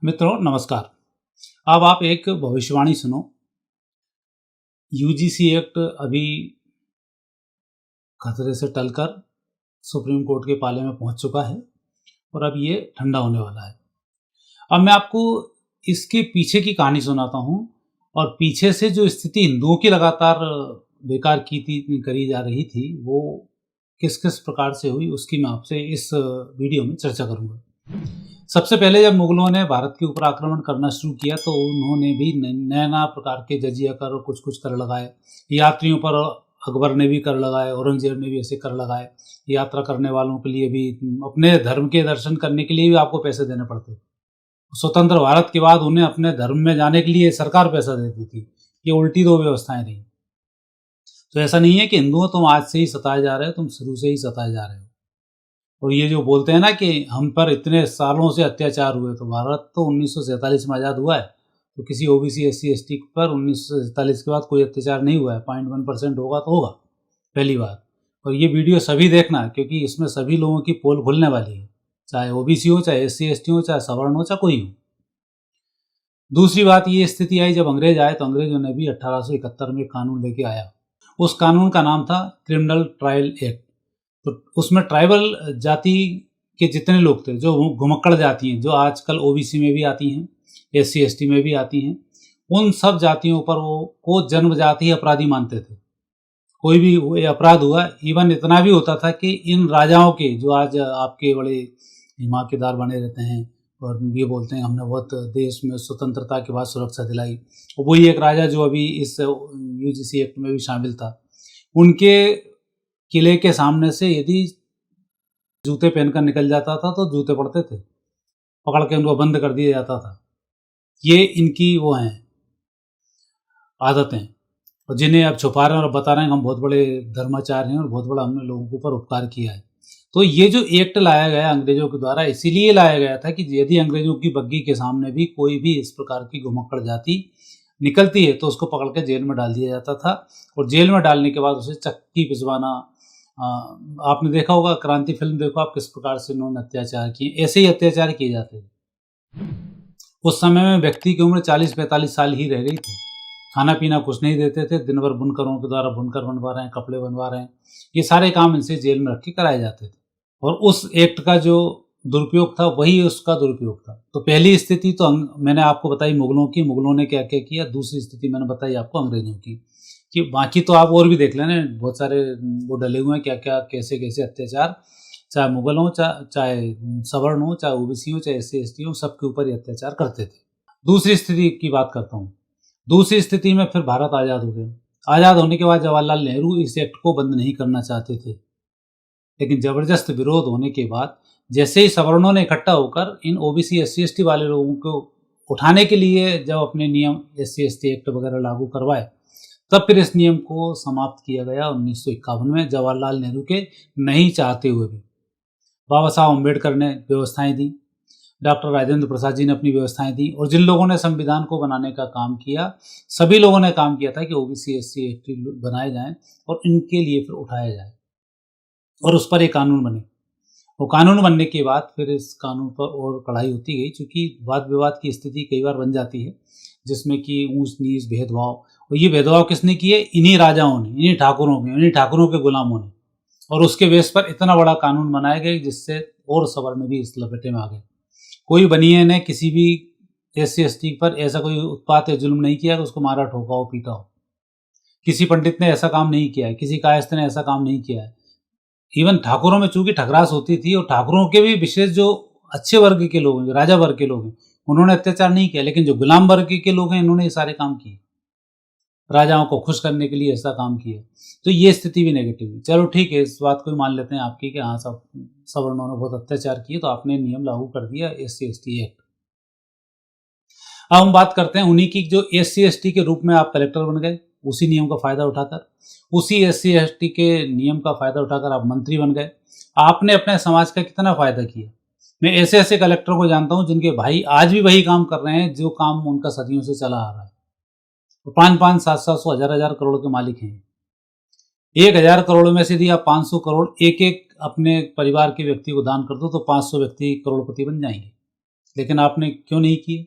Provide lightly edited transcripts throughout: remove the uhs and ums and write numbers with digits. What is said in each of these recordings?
मित्रों नमस्कार। अब आप एक भविष्यवाणी सुनो। यूजीसी एक्ट अभी खतरे से टलकर सुप्रीम कोर्ट के पाले में पहुंच चुका है और अब ये ठंडा होने वाला है। अब मैं आपको इसके पीछे की कहानी सुनाता हूं और पीछे से जो स्थिति हिंदुओं की लगातार बेकार करी जा रही थी वो किस किस प्रकार से हुई उसकी मैं आपसे इस वीडियो में चर्चा करूंगा। सबसे पहले जब मुगलों ने भारत के ऊपर आक्रमण करना शुरू किया तो उन्होंने भी नैना प्रकार के जजिया कर और कुछ कुछ कर लगाए। यात्रियों पर अकबर ने भी कर लगाए, औरंगजेब ने भी ऐसे कर लगाए। यात्रा करने वालों के लिए भी, अपने धर्म के दर्शन करने के लिए भी आपको पैसे देने पड़ते। स्वतंत्र भारत के बाद उन्हें अपने धर्म में जाने के लिए सरकार पैसा देती थी। ये उल्टी दो व्यवस्थाएं रही। तो ऐसा नहीं है कि हिंदुओं तुम आज से ही सताए जा रहे हो, तुम शुरू से ही सताए जा रहे हो। और ये जो बोलते हैं ना कि हम पर इतने सालों से अत्याचार हुए, तो भारत तो 1947 में आज़ाद हुआ है, तो किसी ओबीसी एससी एसटी पर 1947 के बाद कोई अत्याचार नहीं हुआ है। 0.1% होगा तो होगा, पहली बात। और ये वीडियो सभी देखना, क्योंकि इसमें सभी लोगों की पोल खुलने वाली है, चाहे ओबीसी हो, चाहे एससी एसटी हो, चाहे सवर्ण हो, चाहे कोई हो। दूसरी बात, ये स्थिति आई जब अंग्रेज आए, तो अंग्रेजों ने भी 1871 में कानून लेके आया। उस कानून का नाम था क्रिमिनल ट्रायल एक्ट। तो उसमें ट्राइबल जाति के जितने लोग थे, जो घुमक्कड़ जाति हैं, जो आजकल ओबीसी में भी आती हैं, एससी एसटी में भी आती हैं, उन सब जातियों पर वो को जन्म जाति ही अपराधी मानते थे। कोई भी वो अपराध हुआ, इवन इतना भी होता था कि इन राजाओं के, जो आज आपके बड़े हिमाकेदार बने रहते हैं और ये बोलते हैं हमने बहुत देश में स्वतंत्रता के बाद सुरक्षा दिलाई, वही एक राजा जो अभी इस यूजीसी एक्ट में भी शामिल था, उनके किले के सामने से यदि जूते पहनकर निकल जाता था तो जूते पड़ते थे, पकड़ के उनको बंद कर दिया जाता था। ये इनकी वो हैं आदतें, और जिन्हें अब छुपा रहे हैं और बता रहे हैं हम बहुत बड़े धर्माचार्य हैं और बहुत बड़ा हमने लोगों के ऊपर उपकार किया है। तो ये जो एक्ट लाया गया अंग्रेजों के द्वारा, इसीलिए लाया गया था कि यदि अंग्रेजों की बग्गी के सामने भी कोई भी इस प्रकार की घुमक्कड़ जाति निकलती है तो उसको पकड़ के जेल में डाल दिया जाता था। और जेल में डालने के बाद उसे चक्की पिसवाना, आपने देखा होगा, क्रांति फिल्म देखो आप, किस प्रकार से उन्होंने अत्याचार किए, ऐसे ही अत्याचार किए जाते थे। उस समय में व्यक्ति की उम्र 40-45 साल ही रह गई थी। खाना पीना कुछ नहीं देते थे, दिन भर बुनकरों के द्वारा बुनकर बनवा रहे हैं, कपड़े बनवा रहे हैं, ये सारे काम इनसे जेल में रख के कराए जाते थे। और उस एक्ट का जो दुरुपयोग था वही उसका दुरुपयोग था। तो पहली स्थिति तो मैंने आपको बताई मुगलों की, मुगलों ने क्या क्या किया। दूसरी स्थिति मैंने बताई आपको अंग्रेजों की, कि बाकी तो आप और भी देख लेना, बहुत सारे वो डले हुए हैं क्या क्या कैसे कैसे अत्याचार, चाहे मुगल हो, चाहे सवर्ण हो, चाहे ओबीसी हो, चाहे एससी एसटी हो, सबके ऊपर ये अत्याचार करते थे। दूसरी स्थिति की बात करता हूँ। दूसरी स्थिति में फिर भारत आज़ाद हो गया। आज़ाद होने के बाद जवाहरलाल नेहरू इस एक्ट को बंद नहीं करना चाहते थे, लेकिन जबरदस्त विरोध होने के बाद जैसे ही सवर्णों ने इकट्ठा होकर इन ओबीसी एससी एसटी वाले लोगों को उठाने के लिए जब अपने नियम एससी एसटी एक्ट वगैरह लागू करवाए, तब फिर इस नियम को समाप्त किया गया 1951 में, जवाहरलाल नेहरू के नहीं चाहते हुए भी। बाबा साहब अम्बेडकर ने व्यवस्थाएं दी, डॉक्टर राजेंद्र प्रसाद जी ने अपनी व्यवस्थाएं दी, और जिन लोगों ने संविधान को बनाने का काम किया, सभी लोगों ने काम किया था कि ओबीसी एससी एसटी बनाए जाएं और इनके लिए फिर उठाया जाए और उस पर एक कानून बने। वो कानून बनने के बाद फिर इस कानून पर और कड़ाई होती गई, चूँकि वाद विवाद की स्थिति कई बार बन जाती है, जिसमें कि ऊंच नीच भेदभाव, और ये भेदभाव किसने किए? इन्हीं राजाओं ने, इन्हीं ठाकुरों के गुलामों ने। और उसके बेस पर इतना बड़ा कानून बनाए गए जिससे और सवर्ण भी इस लपेटे में आ गए। कोई बनिए ने किसी भी एससी एसटी पर ऐसा कोई उत्पात या जुल्म नहीं किया कि उसको मारा, ठोका हो, पीटा हो। किसी पंडित ने ऐसा काम नहीं किया है, किसी कायस्थ ने ऐसा काम नहीं किया है। इवन ठाकुरों में चूंकि ठकरास होती थी, और ठाकुरों के भी विशेष जो अच्छे वर्ग के लोग हैं, जो राजा वर्ग के लोग हैं, उन्होंने अत्याचार नहीं किया, लेकिन जो गुलाम वर्ग के लोग हैं इन्होंने ये सारे काम किए, राजाओं को खुश करने के लिए ऐसा काम किया। तो ये स्थिति भी नेगेटिव है। चलो ठीक है, इस बात को भी मान लेते हैं आपकी कि हाँ सब सवर्णों ने बहुत अत्याचार किए, तो आपने नियम लागू कर दिया एससी एसटी एक्ट। अब हम बात करते हैं उन्हीं की, जो एससी एसटी के रूप में आप कलेक्टर बन गए उसी नियम का फायदा उठाकर, उसी एससी एसटी के नियम का फायदा उठाकर आप मंत्री बन गए। आपने अपने समाज का कितना फायदा किया। मैं ऐसे ऐसे कलेक्टरों को जानता हूं जिनके भाई आज भी वही काम कर रहे हैं जो काम उनका सदियों से चला आ रहा है। तो 5-5, 700, 1000 करोड़ के मालिक हैं। 1000 करोड़ में से यदि आप 500 करोड़ एक एक अपने परिवार के व्यक्ति को दान कर दो तो 500 व्यक्ति करोड़पति बन जाएंगे। लेकिन आपने क्यों नहीं किए?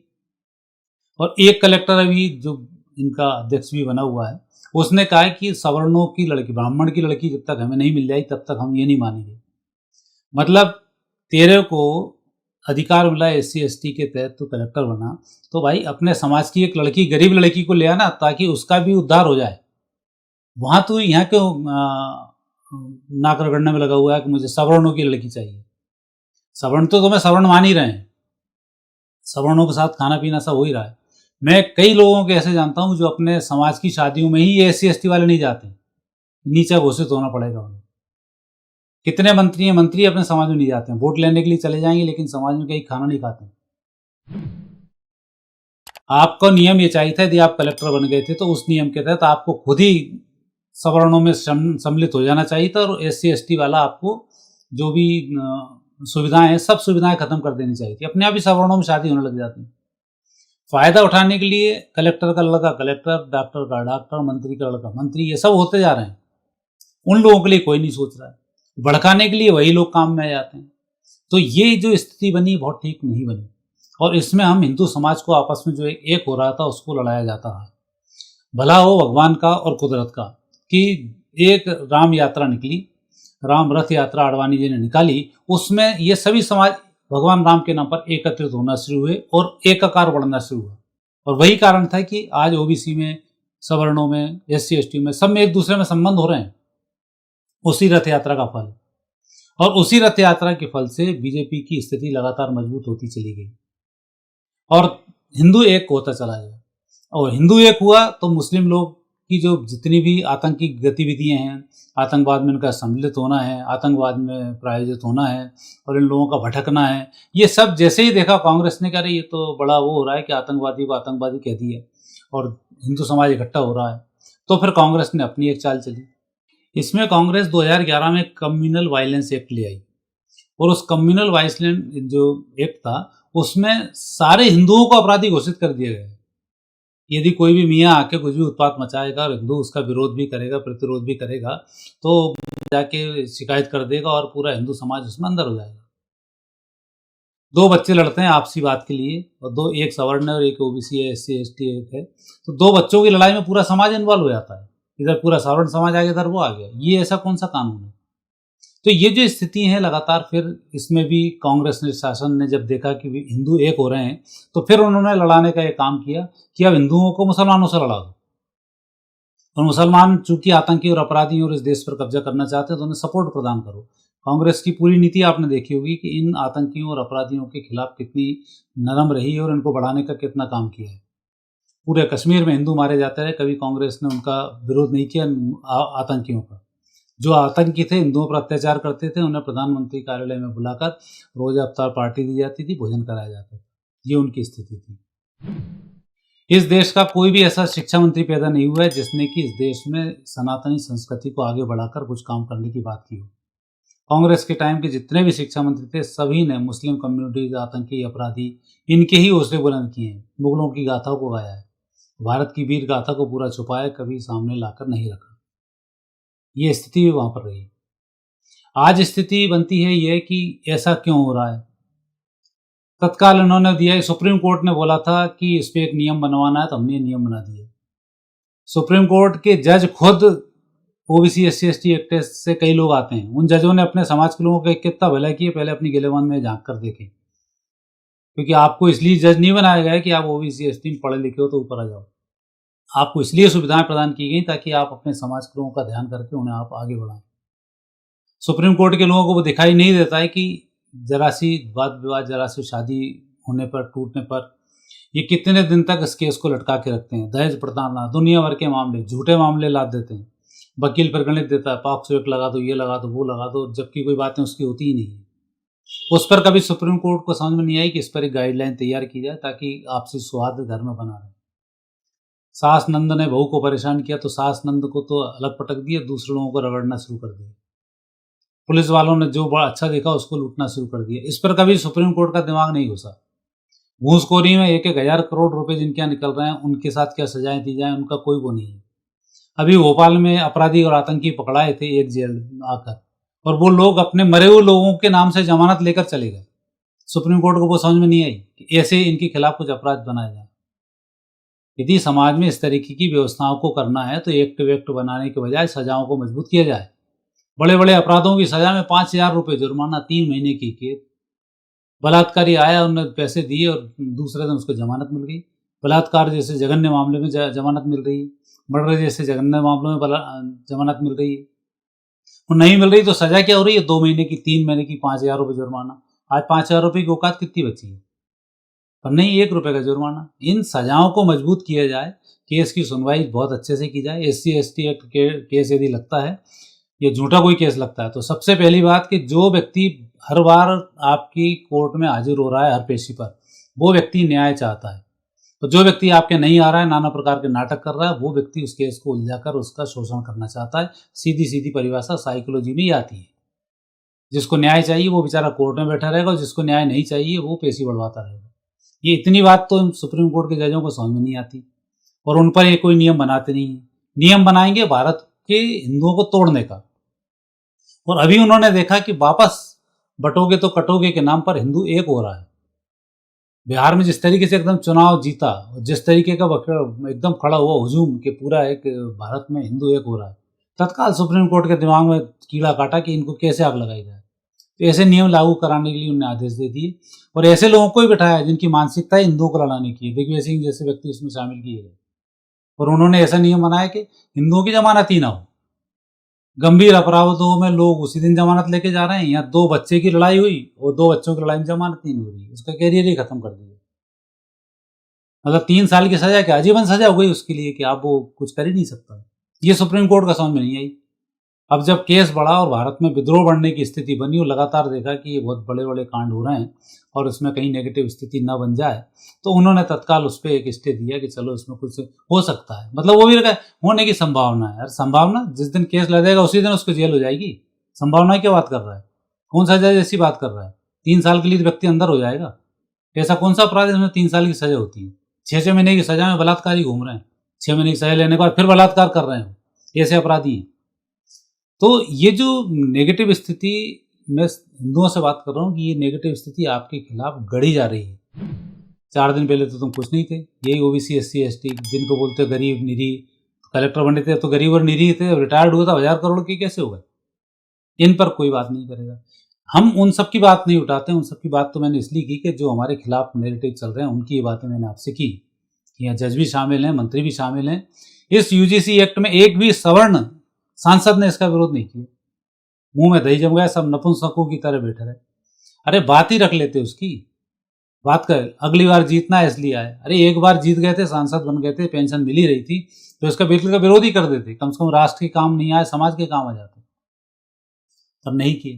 और एक कलेक्टर अभी जो इनका अध्यक्ष भी बना हुआ है, उसने कहा है कि सवर्णों की लड़की, ब्राह्मण की लड़की जब तक हमें नहीं मिल जाएगी तब तक हम ये नहीं मानेंगे। मतलब तेरे को अधिकार मिला एससी एसटी के तहत तो कलेक्टर बना, तो भाई अपने समाज की एक लड़की, गरीब लड़की को ले आना ताकि उसका भी उद्धार हो जाए। वहां तो यहाँ क्यों नाक रगड़ने में लगा हुआ है कि मुझे सवर्णों की लड़की चाहिए? सवर्ण तो तुम्हें सवर्ण मान ही रहे हैं, सवर्णों के साथ खाना पीना सब हो ही रहा है। मैं कई लोगों के ऐसे जानता हूँ जो अपने समाज की शादियों में ही एससी एसटी वाले नहीं जाते, नीचा घोषित होना पड़ेगा उन्हें। कितने मंत्री हैं, मंत्री अपने समाज में नहीं जाते हैं, वोट लेने के लिए चले जाएंगे लेकिन समाज में कहीं खाना नहीं खाते। आपका नियम ये चाहिए था, यदि आप कलेक्टर बन गए थे तो उस नियम के तहत आपको खुद ही सवर्णों में सम्मिलित हो जाना चाहिए था और एससी एसटी वाला आपको जो भी सुविधाएं हैं सब सुविधाएं खत्म कर देनी चाहिए थी। अपने आप ही सवर्णों में शादी होने लग जाती है। फायदा उठाने के लिए कलेक्टर का लड़का कलेक्टर, डॉक्टर का डॉक्टर, मंत्री का लड़का मंत्री, ये सब होते जा रहे हैं। उन लोगों के लिए कोई नहीं सोच रहा है। भड़काने के लिए वही लोग काम में आ जाते हैं। तो ये जो स्थिति बनी बहुत ठीक नहीं बनी, और इसमें हम हिंदू समाज को आपस में जो एक हो रहा था उसको लड़ाया जाता है। भला हो भगवान का और कुदरत का कि एक राम यात्रा निकली, राम रथ यात्रा आडवाणी जी ने निकाली, उसमें ये सभी समाज भगवान राम के नाम पर एकत्रित होना शुरू हुए और एकाकार बढ़ना शुरू हुआ। और वही कारण था कि आज ओबीसी में, सवर्णों में, एससी एसटी में, सब में एक दूसरे में संबंध हो रहे हैं, उसी रथ यात्रा का फल। और उसी रथ यात्रा के फल से बीजेपी की स्थिति लगातार मजबूत होती चली गई और हिंदू एक होता चला गया। और हिंदू एक हुआ तो मुस्लिम लोग की जो जितनी भी आतंकी गतिविधियां हैं, आतंकवाद में इनका सम्मिलित होना है, आतंकवाद में प्रायोजित होना है और इन लोगों का भटकना है, ये सब जैसे ही देखा कांग्रेस ने, कह रही ये तो बड़ा वो हो रहा है कि आतंकवादी को आतंकवादी कह दिया और हिंदू समाज इकट्ठा हो रहा है, तो फिर कांग्रेस ने अपनी एक चाल चली। इसमें कांग्रेस 2011 में कम्युनल वायलेंस एक्ट ले आई और उस कम्युनल वायलेंस जो एक्ट था उसमें सारे हिंदुओं को अपराधी घोषित कर दिया गया। यदि कोई भी मियाँ आके कुछ भी उत्पात मचाएगा और हिंदू उसका विरोध भी करेगा, प्रतिरोध भी करेगा, तो जाके शिकायत कर देगा और पूरा हिंदू समाज उसमें अंदर हो जाएगा। दो बच्चे लड़ते हैं आपसी बात के लिए और दो, एक सवर्ण है और एक ओबीसी है, एससी एसटी है, तो दो बच्चों की लड़ाई में पूरा समाज इन्वॉल्व हो जाता है। इधर पूरा सवर्ण समाज आ गया, इधर वो आ गया। ये ऐसा कौन सा कानून है? तो ये जो स्थिति है लगातार, फिर इसमें भी कांग्रेस ने, शासन ने जब देखा कि हिंदू एक हो रहे हैं तो फिर उन्होंने लड़ाने का एक काम किया कि अब हिंदुओं को मुसलमानों से लड़ा दो। और मुसलमान चूंकि आतंकी और अपराधी और इस देश पर कब्जा करना चाहते हैं तो उन्हें सपोर्ट प्रदान करो। कांग्रेस की पूरी नीति आपने देखी होगी कि इन आतंकियों और अपराधियों के खिलाफ कितनी नरम रही है और इनको बढ़ाने का कितना काम किया है। पूरे कश्मीर में हिंदू मारे जाते रहे, कभी कांग्रेस ने उनका विरोध नहीं किया। आतंकियों का, जो आतंकी थे, हिंदुओं पर अत्याचार करते थे, उन्हें प्रधानमंत्री कार्यालय में बुलाकर रोज अवतार पार्टी दी जाती थी, भोजन कराया जाता था। ये उनकी स्थिति थी। इस देश का कोई भी ऐसा शिक्षा मंत्री पैदा नहीं हुआ है जिसने कि इस देश में सनातनी संस्कृति को आगे बढ़ाकर कुछ काम करने की बात की हो। कांग्रेस के टाइम के जितने भी शिक्षा मंत्री थे सभी ने मुस्लिम कम्युनिटीज, आतंकी, अपराधी, इनके ही हौसले बुलंद किए हैं, मुगलों की गाथाओं को गाया है, भारत की वीर गाथा को पूरा छुपाया, कभी सामने लाकर नहीं रखा। ये स्थिति भी वहां पर रही। आज स्थिति बनती है ये कि ऐसा क्यों हो रहा है। तत्काल उन्होंने दिया, सुप्रीम कोर्ट ने बोला था कि इस पे एक नियम बनवाना है तो हमने नियम बना दिया। सुप्रीम कोर्ट के जज खुद ओबीसी एससी एसटी एक्ट से कई लोग आते हैं। उन जजों ने अपने समाज के लोगों का कितना भला किया, पहले अपनी गिलेबान में झांक कर देखें, क्योंकि आपको इसलिए जज नहीं बनाया गया कि आप ओबीसी एसटी में पढ़े लिखे हो तो ऊपर आ जाओ। आपको इसलिए सुविधाएं प्रदान की गई ताकि आप अपने समाज के लोगों का ध्यान करके उन्हें आप आगे बढ़ाएं। सुप्रीम कोर्ट के लोगों को वो दिखाई नहीं देता है कि जरा सी वाद विवाद, जरा सी शादी होने पर, टूटने पर ये कितने दिन तक इस केस को लटका के रखते हैं। दहेज प्रताड़ना, दुनिया भर के मामले, झूठे मामले लाद देते हैं। वकील फिर गणित देता है, पॉक्सो एक्ट लगा दो, ये लगा दो, वो लगा दो, जबकि कोई बातें उसकी होती ही नहीं है। उस पर कभी सुप्रीम कोर्ट को समझ में नहीं आई कि इस पर एक गाइडलाइन तैयार की जाए ताकि आपसी सौहार्द घर में बना रहे। सास नंद ने बहू को परेशान किया तो सास नंद को तो अलग पटक दिया, दूसरे लोगों को रगड़ना शुरू कर दिया। पुलिस वालों ने जो बड़ा अच्छा देखा उसको लूटना शुरू कर दिया। इस पर कभी सुप्रीम कोर्ट का दिमाग नहीं घुसा। घूसखोरी में 1,000 करोड़ रुपए जिनके यहाँ निकल रहे हैं, उनके साथ क्या सजाएं दी जाए, उनका कोई वो नहीं है। अभी भोपाल में अपराधी और आतंकी पकड़ाए थे एक जेल आकर, और वो लोग अपने मरे हुए लोगों के नाम से जमानत लेकर चले गए। सुप्रीम कोर्ट को वो समझ में नहीं आई कि ऐसे इनके खिलाफ कुछ अपराध बनाया जाए। यदि समाज में इस तरीके की व्यवस्थाओं को करना है तो एक्ट वेक्ट बनाने के बजाय सजाओं को मजबूत किया जाए। बड़े बड़े अपराधों की सजा में 5,000 रुपये जुर्माना, 3 महीने की कैद। बलात्कारी आया, उन्होंने पैसे दिए और दूसरे दिन उसको जमानत मिल गई। बलात्कार जैसे जघन्य मामले में जमानत मिल रही है, मर्डर जैसे जघन्य मामलों में जमानत मिल रही है। और नहीं मिल रही तो सजा क्या हो रही है? 2 महीने की, 3 महीने की, 5,000 रुपये जुर्माना। आज 5,000 रुपये की औकात कितनी बची है? और नहीं 1 रुपये का जुर्माना। इन सजाओं को मजबूत किया जाए, केस की सुनवाई बहुत अच्छे से की जाए। SC/ST एक्ट केस यदि लगता है या झूठा कोई केस लगता है तो सबसे पहली बात कि जो व्यक्ति हर बार आपकी कोर्ट में हाजिर हो रहा है हर पेशी पर, वो व्यक्ति न्याय चाहता है। तो जो व्यक्ति आपके नहीं आ रहा है, नाना प्रकार के नाटक कर रहा है, वो व्यक्ति उस केस को उलझाकर उसका शोषण करना चाहता है। सीधी सीधी परिभाषा साइकोलॉजी में ही आती है। जिसको न्याय चाहिए वो बेचारा कोर्ट में बैठा रहेगा और जिसको न्याय नहीं चाहिए वो पेशी बढ़वाता रहेगा। ये इतनी बात तो सुप्रीम कोर्ट के जजों को समझ में नहीं आती और उन पर ये कोई नियम बनाते नहीं है। नियम बनाएंगे भारत के हिंदुओं को तोड़ने का। और अभी उन्होंने देखा कि वापस बटोगे तो कटोगे के नाम पर हिंदू एक हो रहा है। बिहार में जिस तरीके से एकदम चुनाव जीता, जिस तरीके का एकदम खड़ा हुआ हुजूम कि पूरा एक भारत में हिंदू एक हो रहा है, तत्काल सुप्रीम कोर्ट के दिमाग में कीड़ा काटा कि इनको कैसे आग लगाई जाए। तो ऐसे नियम लागू कराने के लिए उन्होंने आदेश दे दिए और ऐसे लोगों को ही बिठाया जिनकी मानसिकता है हिंदुओं को लड़ाने की। दिग्विजय सिंह जैसे व्यक्ति उसमें शामिल किए गए और उन्होंने ऐसा नियम बनाया कि हिंदुओं की जमानत ही ना हो। गंभीर अपराधों में लोग उसी दिन जमानत लेके जा रहे हैं। यहाँ 2 बच्चे की लड़ाई हुई और 2 बच्चों की लड़ाई में जमानत नहीं हो रही, उसका कैरियर ही खत्म कर दिया। मतलब 3 साल की सजा क्या आजीवन सजा हो गई उसके लिए कि आप वो कुछ कर ही नहीं सकता। ये सुप्रीम कोर्ट का समझ में नहीं आई। अब जब केस बढ़ा और भारत में विद्रोह बढ़ने की स्थिति बनी और लगातार देखा कि ये बहुत बड़े बड़े कांड हो रहे हैं और इसमें कहीं नेगेटिव स्थिति ना बन जाए, तो उन्होंने तत्काल उस पर एक स्टे दिया कि चलो इसमें कुछ हो सकता है। मतलब वो भी लगा होने की संभावना है। यार संभावना, जिस दिन केस लगेगा उसी दिन उसको जेल हो जाएगी। संभावना की बात कर रहा है? कौन सा जज ऐसी बात कर रहा है? 3 साल के लिए व्यक्ति अंदर हो जाएगा। ऐसा कौन सा अपराध इसमें 3 साल की सजा होती है? 6-6 महीने की सजा में बलात्कारी घूम रहे हैं, 6 महीने की सजा लेने के बाद फिर बलात्कार कर रहे हैं, ऐसे अपराधी हैं। तो ये जो नेगेटिव स्थिति, मैं हिंदुओं से बात कर रहा हूँ कि ये नेगेटिव स्थिति आपके खिलाफ गढ़ी जा रही है। 4 दिन पहले तो तुम कुछ नहीं थे, यही OBC SC/ST जिनको बोलते गरीब निरीह, कलेक्टर बने थे तो गरीब और निरीह थे, रिटायर्ड हुआ था 1000 करोड़ के कैसे हो गए? इन पर कोई बात नहीं करेगा। हम उन सब की बात नहीं उठाते। उन सब की बात तो मैंने इसलिए की कि जो हमारे खिलाफ नैरेटिव चल रहे हैं उनकी ये बातें मैंने आपसे की। यहाँ जज भी शामिल हैं, मंत्री भी शामिल हैं। इस UGC एक्ट में एक भी सवर्ण सांसद ने इसका विरोध नहीं किया। मुंह में दही जम गया, सब नपुंसकों की तरह बैठे रहे। अरे बात ही रख लेते उसकी, बात कर अगली बार जीतना है इसलिए आए। अरे एक बार जीत गए थे, सांसद बन गए थे, पेंशन मिल ही रही थी तो इसका बिल्कुल का विरोध ही कर देते। कम से कम राष्ट्र के काम नहीं आए, समाज के काम आ जाते, पर नहीं किए।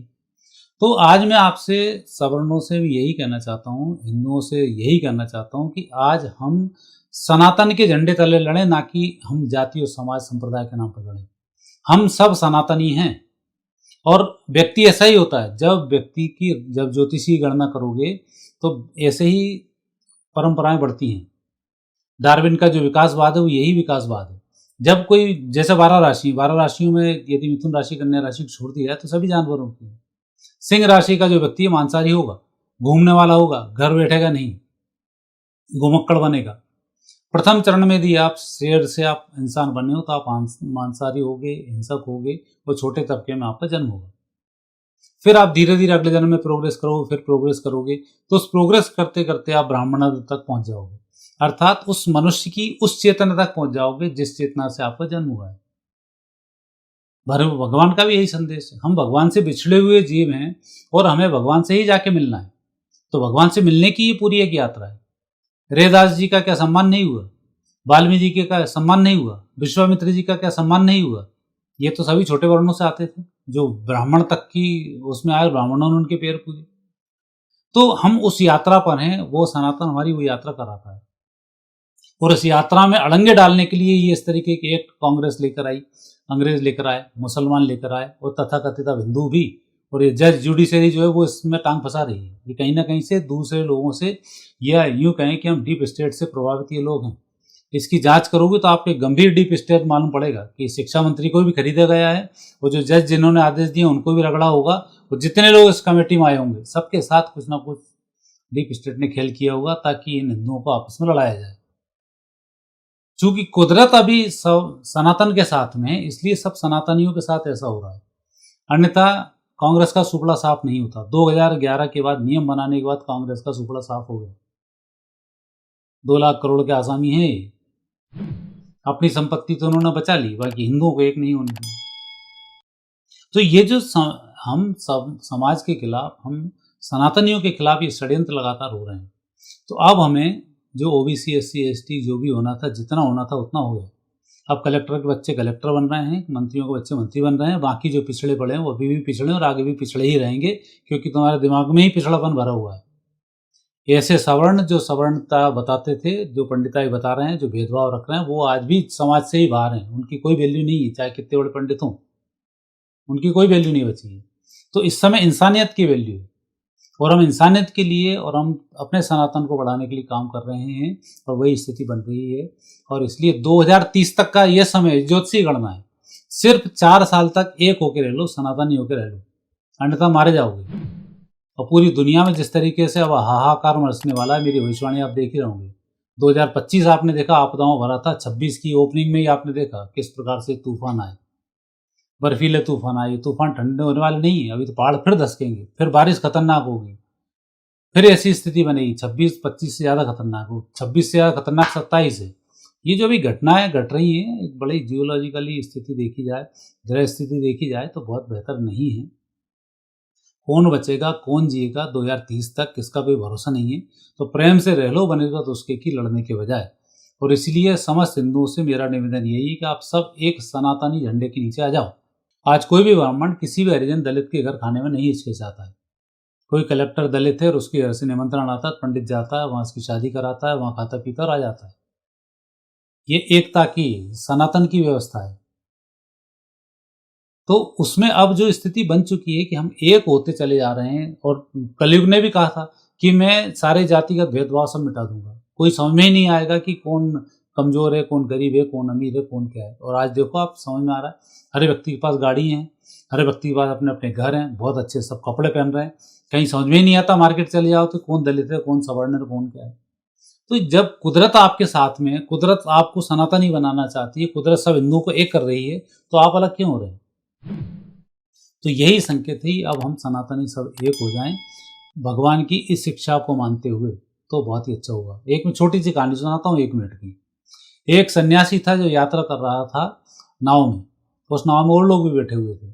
तो आज मैं आपसे सवर्णों से भी यही कहना चाहता हूँ, हिंदुओं से यही कहना चाहता हूँ कि आज हम सनातन के झंडे तले लड़े, ना कि हम जाति और समाज संप्रदाय के नाम पर लड़े। हम सब सनातनी हैं और व्यक्ति ऐसा ही होता है। जब ज्योतिषी गणना करोगे तो ऐसे ही परंपराएं बढ़ती हैं। डार्विन का जो विकासवाद है वो यही विकासवाद है। जब कोई जैसे 12 राशियों में यदि मिथुन राशि कन्या राशि को छोड़ दिया है तो सभी जानवरों की है। सिंह राशि का जो व्यक्ति है मांसाहारी होगा, घूमने वाला होगा, घर बैठेगा नहीं, घुमक्कड़ बनेगा। प्रथम चरण में यदि आप शेर से आप इंसान बने हो तो आप मांसाहारी होगे, हिंसक होगे और छोटे तबके में आपका जन्म होगा। फिर आप धीरे धीरे अगले जन्म में प्रोग्रेस करोगे, फिर प्रोग्रेस करोगे तो उस प्रोग्रेस करते करते आप ब्राह्मण तक पहुंच जाओगे, अर्थात उस मनुष्य की उस चेतना तक पहुंच जाओगे जिस चेतना से आपका जन्म हुआ है। भगवान का भी यही संदेश है। हम भगवान से बिछड़े हुए जीव हैं और हमें भगवान से ही जाके मिलना है। तो भगवान से मिलने की ये पूरी एक यात्रा है। रेदास जी का क्या सम्मान नहीं हुआ? वाल्मीकि जी का सम्मान नहीं हुआ? विश्वामित्र जी का क्या सम्मान नहीं हुआ? ये तो सभी छोटे वर्णों से आते थे, जो ब्राह्मण तक की उसमें आए, ब्राह्मणों ने उनके पैर पूजे। तो हम उस यात्रा पर हैं, वो सनातन हमारी वो यात्रा कराता है। और इस यात्रा में अड़ंगे डालने के लिए ये इस तरीके की एक कांग्रेस लेकर आई, अंग्रेज लेकर आए, मुसलमान लेकर आए और तथाकथित हिंदू भी। और ये जज जुडिशरी जो है वो इसमें टांग फंसा रही है। ये कहीं ना कहीं से दूसरे लोगों से, या यूँ कहें कि हम डीप स्टेट से प्रभावित ये लोग हैं। इसकी जांच करोगे तो आपको गंभीर डीप स्टेट मालूम पड़ेगा कि शिक्षा मंत्री को भी खरीदा गया है और जो जज जिन्होंने आदेश दिए उनको भी रगड़ा होगा और जितने लोग इस कमेटी में आए होंगे सबके साथ कुछ ना कुछ डीप स्टेट ने खेल किया होगा ताकि इन हिंदुओं को आपस में लड़ाया जाए। चूंकि कुदरत अभी सब सनातन के साथ में है, इसलिए सब सनातनियों के साथ ऐसा हो रहा है। अन्यथा कांग्रेस का सुपड़ा साफ नहीं होता। 2011 के बाद नियम बनाने के बाद कांग्रेस का सुपड़ा साफ हो गया। 2 लाख करोड़ के आसामी है। अपनी संपत्ति तो उन्होंने बचा ली, बाकी हिंदुओं को एक नहीं होने दी। तो ये जो हम सब समाज के खिलाफ, हम सनातनियों के खिलाफ ये षड्यंत्र लगातार हो रहे हैं। तो अब हमें जो ओबीसी, एससी, एसटी जो भी होना था, जितना होना था उतना हो गया। अब कलेक्टर के बच्चे कलेक्टर बन रहे हैं, मंत्रियों के बच्चे मंत्री बन रहे हैं, बाकी जो पिछड़े पड़े हैं वो अभी भी पिछड़े और आगे भी पिछड़े ही रहेंगे, क्योंकि तुम्हारे दिमाग में ही पिछड़ापन भरा हुआ है। ऐसे सवर्ण जो सवर्णता बताते थे, जो पंडिताई बता रहे हैं, जो भेदभाव रख रहे हैं, वो आज भी समाज से ही बाहर हैं। उनकी कोई वैल्यू नहीं है, चाहे कितने बड़े पंडित हों, उनकी कोई वैल्यू नहीं बची है। तो इस समय इंसानियत की वैल्यू है, और हम इंसानियत के लिए और हम अपने सनातन को बढ़ाने के लिए काम कर रहे हैं, और वही स्थिति बन रही है। और इसलिए 2030 तक का ये समय ज्योतिषी गणना है। सिर्फ 4 साल तक एक होके रह लो, सनातनी होके रह लो, अन्यथा मारे जाओगे। और पूरी दुनिया में जिस तरीके से अब हाहाकार मचने वाला है, मेरी भविष्यवाणी आप देख ही रहोगे। 2025 आपने देखा आपदाओं भरा था, 26 की ओपनिंग में ही आपने देखा किस प्रकार से तूफान आए, बर्फीले तूफान आए। तूफान ठंडे होने वाले नहीं है, अभी तो पहाड़ फिर धसकेंगे, फिर बारिश खतरनाक होगी, फिर ऐसी स्थिति बनेगी। 26-25 से ज़्यादा खतरनाक हो, 26 से ज़्यादा खतरनाक 27 है। ये जो अभी घटनाएं घट रही हैं, एक बड़ी जियोलॉजिकली स्थिति देखी जाए, ग्रह स्थिति देखी जाए तो बहुत बेहतर नहीं है। कौन बचेगा, कौन जिएगा 2030 तक, किसका कोई भरोसा नहीं है। तो प्रेम से रह लो, बनेगा तो उसके की लड़ने के बजाय। और इसलिए समस्त हिंदुओं से मेरा निवेदन यही है कि आप सब एक सनातनी झंडे के नीचे आ जाओ। आज कोई भी ब्राह्मण किसी भी हरिजन दलित के घर खाने में नहीं हिचकिचाता है। कोई कलेक्टर दलित है और उसके घर से निमंत्रण आता है, पंडित जाता है, वहाँ उसकी शादी कराता है, वहाँ खाता पीता और आ जाता है। ये एकता की, सनातन की व्यवस्था है। तो उसमें अब जो स्थिति बन चुकी है कि हम एक होते चले जा रहे हैं। और कलयुग ने भी कहा था कि मैं सारे जातिगत भेदभाव सब मिटा दूंगा, कोई समझ में ही नहीं आएगा कि कौन कमजोर है, कौन गरीब है, कौन अमीर है, कौन क्या है। और आज देखो आप, समझ में आ रहा है। हर व्यक्ति के पास गाड़ी है, हर व्यक्ति के पास अपने अपने घर हैं, बहुत अच्छे सब कपड़े पहन रहे हैं। कहीं समझ में ही नहीं आता, मार्केट चले जाओ तो कौन दलित है, कौन सवर्ण है, कौन क्या है। तो जब कुदरत आपके साथ में है, कुदरत आपको सनातनी बनाना चाहती है, कुदरत सब हिंदुओं को एक कर रही है, तो आप अलग क्यों हो रहे हैं? तो यही संकेत है, अब हम सनातनी सब एक हो जाएं भगवान की इस शिक्षा को मानते हुए, तो बहुत ही अच्छा होगा। एक मैं छोटी सी कहानी सुनाता हूँ 1 मिनट की। एक सन्यासी था जो यात्रा कर रहा था नाव में। उस नाव में और लोग भी बैठे हुए थे।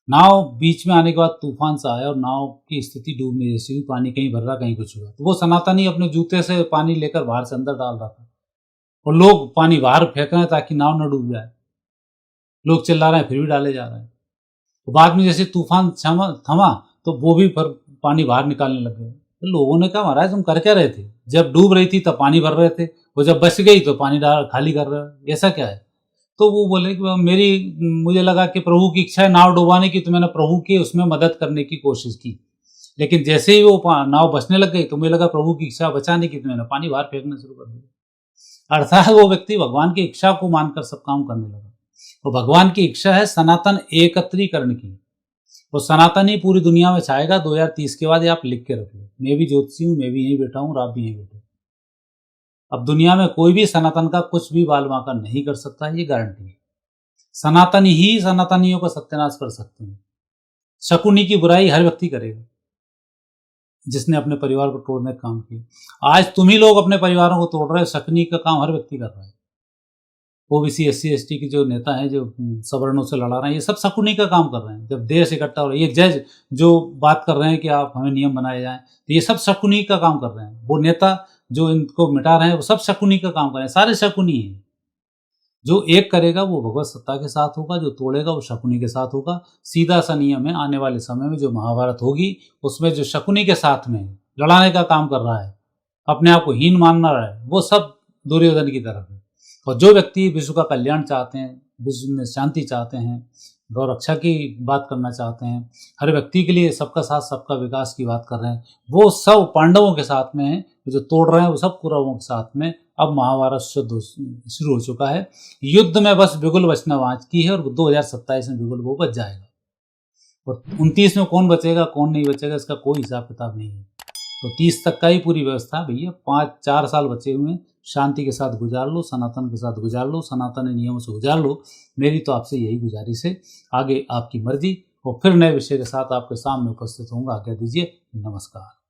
नाव बीच में आने के बाद तूफान सा आया और नाव की स्थिति डूबने जैसी हुई, पानी कहीं भर रहा कहीं कुछ हुआ। तो वो सनातनी अपने जूते से पानी लेकर बाहर से अंदर डाल रहा था, और लोग पानी बाहर फेंक रहे हैं ताकि नाव न डूब जाए। लोग चिल्ला रहे हैं, फिर भी डाले जा रहे हैं। तो बाद में जैसे तूफान थमा तो वो भी पर पानी बाहर निकालने लग गए। तो लोगों ने कहा, महाराज तुम कर क्या रहे थे? जब डूब रही थी तब पानी भर रहे थे, और जब बच गई तो पानी खाली कर रहे हो, ऐसा क्या है? तो वो बोले कि मुझे लगा कि प्रभु की इच्छा है नाव डुबाने की, तो मैंने प्रभु की उसमें मदद करने की कोशिश की। लेकिन जैसे ही वो नाव बचने लग गई तो मुझे लगा प्रभु की इच्छा बचाने की, तो मैंने पानी बाहर फेंकना शुरू कर दिया। अर्थात वो व्यक्ति भगवान की इच्छा को मानकर सब काम करने लगा। और भगवान की इच्छा है सनातन एकत्रीकरण की, और सनातन ही पूरी दुनिया में छाएगा 2030 के बाद। ये आप लिख के रख लो। मैं भी ज्योतिषी हूँ, मैं भी यहीं बैठा हूँ, आप भी यहीं बैठे। अब दुनिया में कोई भी सनातन का कुछ भी बाल बांका नहीं कर सकता है, ये गारंटी है। सनातन ही सनातनियों का सत्यानाश कर सकते हैं। शकुनी की बुराई हर व्यक्ति करेगा जिसने अपने परिवार को तोड़ने का काम किया। आज तुम ही लोग अपने परिवारों को तोड़ रहे हो, शकुनी का काम हर व्यक्ति कर रहा है। ओबीसी, एससी, एसटी के जो नेता हैं, जो सवर्णों से लड़ा रहे हैं, ये सब शकुनी का काम कर रहे हैं। जब देश इकट्ठा हो रहा है, ये जज जो बात कर रहे हैं कि आप हमें नियम बनाए जाएं, तो ये सब शकुनी का काम कर रहे हैं। वो नेता जो इनको मिटा रहे हैं, वो सब शकुनी का काम कर रहे हैं। सारे शकुनी हैं। जो एक करेगा वो भगवत सत्ता के साथ होगा, जो तोड़ेगा वो शकुनी के साथ होगा। सीधा सा नियम है, आने वाले समय में जो महाभारत होगी उसमें जो शकुनी के साथ में लड़ाने का काम कर रहा है, अपने आप को हीन मानना रहा है, वो सब दुर्योधन की तरफ है। और जो व्यक्ति विश्व का कल्याण चाहते हैं, विश्व में शांति चाहते हैं, गौ रक्षा की बात करना चाहते हैं, हर व्यक्ति के लिए सबका साथ सबका विकास की बात कर रहे हैं, वो सब पांडवों के साथ में है। जो तोड़ रहे हैं वो सब कौरवों के साथ में। अब महाभारत शुरू हो चुका है। युद्ध में बस बिगुल बचना बाकी है, और 2027 में बिगुल वो बच जाएगा। और 29 में कौन बचेगा कौन नहीं बचेगा इसका कोई हिसाब किताब नहीं है। तो 30 तक का ही पूरी व्यवस्था है भैया। 4 साल बचे हुए हैं, शांति के साथ गुजार लो, सनातन के साथ गुजार लो, सनातन नियमों से गुजार लो। मेरी तो आपसे यही गुजारिश है। आगे आपकी मर्जी। और फिर नए विषय के साथ आपके सामने उपस्थित होऊंगा। आज्ञा दीजिए। नमस्कार।